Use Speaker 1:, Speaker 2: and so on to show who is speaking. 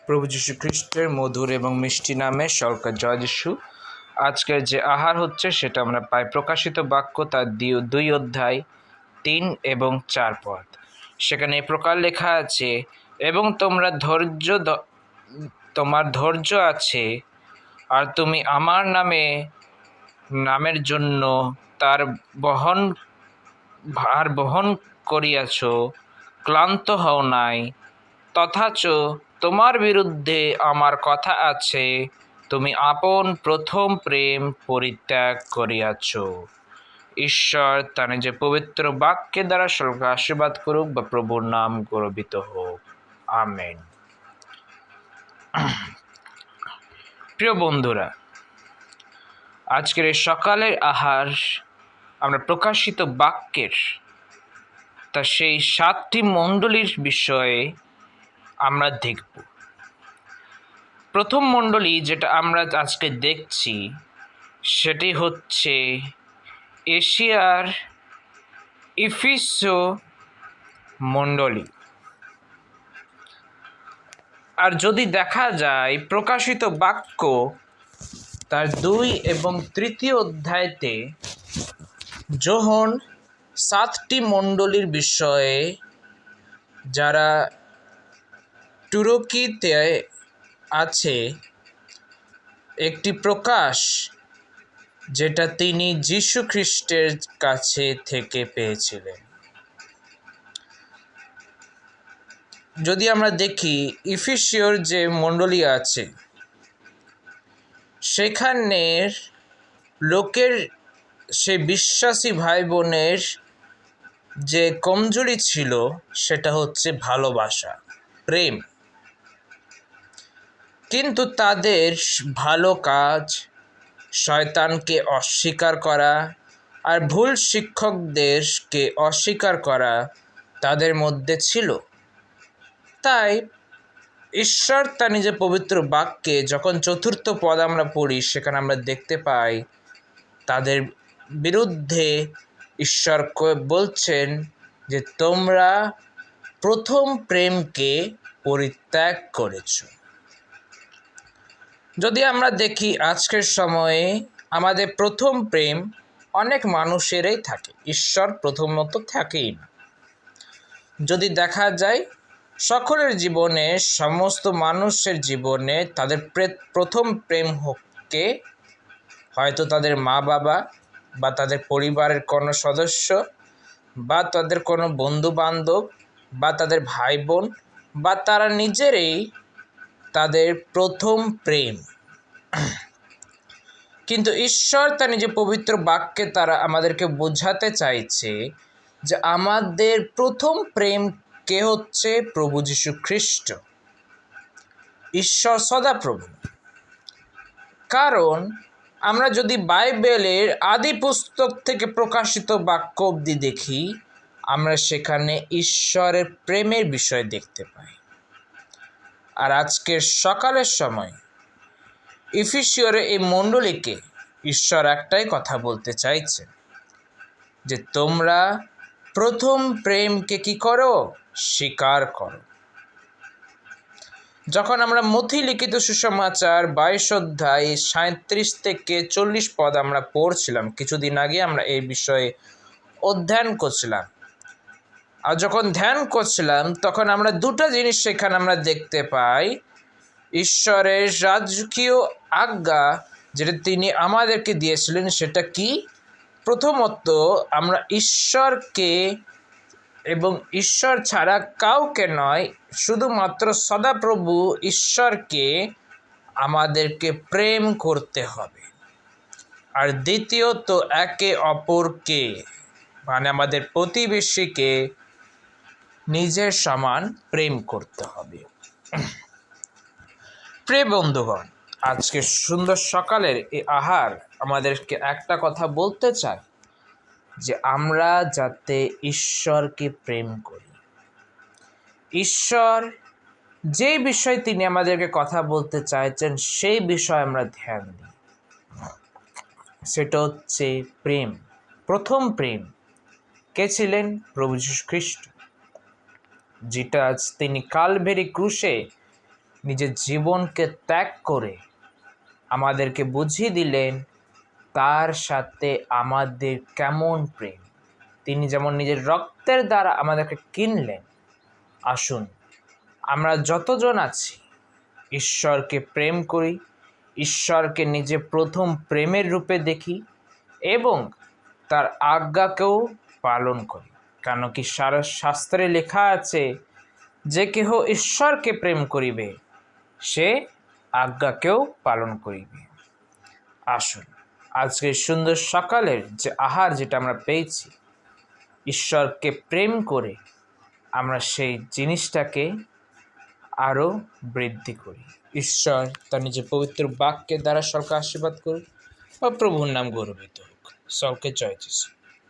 Speaker 1: প্রভু যীশু খ্রিস্টের মধুর এবং মিষ্টি নামে সরকার জয় যিশু। আজকের যে আহার হচ্ছে সেটা আমরা পাই প্রকাশিত বাক্য তার 2 অধ্যায় 3 এবং 4 পদ। সেখানে এই প্রকার লেখা আছে, এবং তোমার ধৈর্য আছে, আর তুমি আমার নামের জন্য তার বহন করিয়াছ, ক্লান্ত হও নাই। তথাচ তোমার বিরুদ্ধে আমার কথা আছে, তুমি আপন প্রথম প্রেম পরিত্যাগ করিয়াছ। ঈশ্বর তার যে পবিত্র বাক্যের দ্বারা সর্বকে আশীর্বাদ করুক বা প্রভুর নাম গৌরবিত হোক। আমেন। প্রিয় বন্ধুরা, আজকের এই সকালের আহার আমরা প্রকাশিত বাক্যের তা সেই 7টি মণ্ডলীর বিষয়ে আমরা দেখব। প্রথম মণ্ডলী যেটা আমরা আজকে দেখছি সেটি হচ্ছে এশিয়ার ইফিসীয় মণ্ডলী। আর যদি দেখা যায় প্রকাশিত বাক্য তার 2 এবং 3 অধ্যায়তে যখন 7টি মণ্ডলীর বিষয়ে যারা তুরস্কিতে আছে একটি প্রকাশ যেটা তিনি যীশু খ্রিস্টের কাছে থেকে পেয়েছিলেন। যদি আমরা দেখি ইফিসীয়র যে মণ্ডলী আছে সেখানের লোকের সে বিশ্বাসী ভাই বোনের যে কমজোরি ছিল সেটা হচ্ছে ভালোবাসা, প্রেম। কিন্তু তাদের ভালো কাজ, শয়তানকে অস্বীকার করা আর ভুল শিক্ষকদেরকে অস্বীকার করা তাদের মধ্যে ছিল। তাই ঈশ্বর তার নিজের পবিত্র বাক্যে যখন 4th পদ আমরা পড়ি সেখানে আমরা দেখতে পাই তাদের বিরুদ্ধে ঈশ্বর বলছেন যে তোমরা প্রথম প্রেমকে পরিত্যাগ করেছ। যদি আমরা দেখি আজকের সময়ে আমাদের প্রথম প্রেম অনেক মানুষেরই থাকে, ঈশ্বর প্রথমত থাকেই না। যদি দেখা যায় সকলের জীবনে, সমস্ত মানুষের জীবনে তাদের প্রথম প্রেম হোককে হয়তো তাদের মা বাবা বা তাদের পরিবারের কোনো সদস্য বা তাদের কোনো বন্ধু বান্ধব বা তাদের ভাই বোন বা তারা নিজেরাই তাদের প্রথম প্রেম। কিন্তু ঈশ্বর তার নিজের পবিত্র বাক্যে তারা আমাদেরকে বোঝাতে চাইছে যে আমাদের প্রথম প্রেম কে হচ্ছে প্রভু যীশু খ্রিস্ট, ঈশ্বর সদাপ্রভু। কারণ আমরা যদি বাইবেলের আদি পুস্তক থেকে প্রকাশিত বাক্য অবধি দেখি, আমরা সেখানে ঈশ্বরের প্রেমের বিষয় দেখতে পাই। আর আজকের সকালের সময় ইফিসীয়র এই মণ্ডলীকে ঈশ্বর একটাই কথা বলতে চাইছে যে তোমরা প্রথম প্রেমকে কি করো? স্বীকার করো। যখন আমরা মথি লিখিত সুসমাচার 22 অধ্যায় 37 থেকে 40 পদ আমরা পড়ছিলাম, কিছুদিন আগে আমরা এই বিষয়ে অধ্যয়ন করছিলাম। আর যখন ধ্যান করছিলাম তখন আমরা 2টা জিনিস সেখানে আমরা দেখতে পাই। ঈশ্বরের রাজকীয় আজ্ঞা যেটা তিনি আমাদেরকে দিয়েছিলেন সেটা কি? প্রথমত আমরা ঈশ্বরকে এবং ঈশ্বর ছাড়া কাউকে নয়, শুধুমাত্র সদাপ্রভু ঈশ্বরকে আমাদেরকে প্রেম করতে হবে। আর দ্বিতীয়ত একে অপরকে মানে আমাদের প্রতিবেশীকে নিজের সমান প্রেম করতে হবে। প্রিয় বন্ধুগণ, আজকে সুন্দর সকালের এই আহার আমাদেরকে একটা কথা বলতে চাই যে আমরা যাতে ঈশ্বরকে প্রেম করি। ঈশ্বর যে বিষয়ে তিনি আমাদেরকে কথা বলতে চাইছেন সেই বিষয়ে আমরা ধ্যান দিই। সেটা হচ্ছে প্রেম। প্রথম প্রেম কে ছিলেন? প্রভু যীশু খ্রিস্ট, যেটা তিনি কালভেরি ক্রুশে নিজের জীবনকে ত্যাগ করে আমাদেরকে বুঝিয়ে দিলেন তার সাথে আমাদের কেমন প্রেম। তিনি যেমন নিজের রক্তের দ্বারা আমাদেরকে কিনলেন, আসুন আমরা যতজন আছি ঈশ্বরকে প্রেম করি, ঈশ্বরকে নিজে প্রথম প্রেমের রূপে দেখি এবং তার আজ্ঞাকেও পালন করি। কেন কি শাস্ত্রে লেখা আছে, যে কেহ ঈশ্বরকে প্রেম করিবে সে আজ্ঞাকেও পালন করিবে। আসুন আজকের সুন্দর সকালের যে আহার যেটা আমরা পেয়েছি, ঈশ্বরকে প্রেম করে আমরা সেই জিনিসটাকে আরও বৃদ্ধি করি। ঈশ্বর তার নিজের পবিত্র বাক্যের দ্বারা সকলকে আশীর্বাদ করুক বা প্রভুর নাম গৌরবিত হোক। সকলকে জয় যিশু।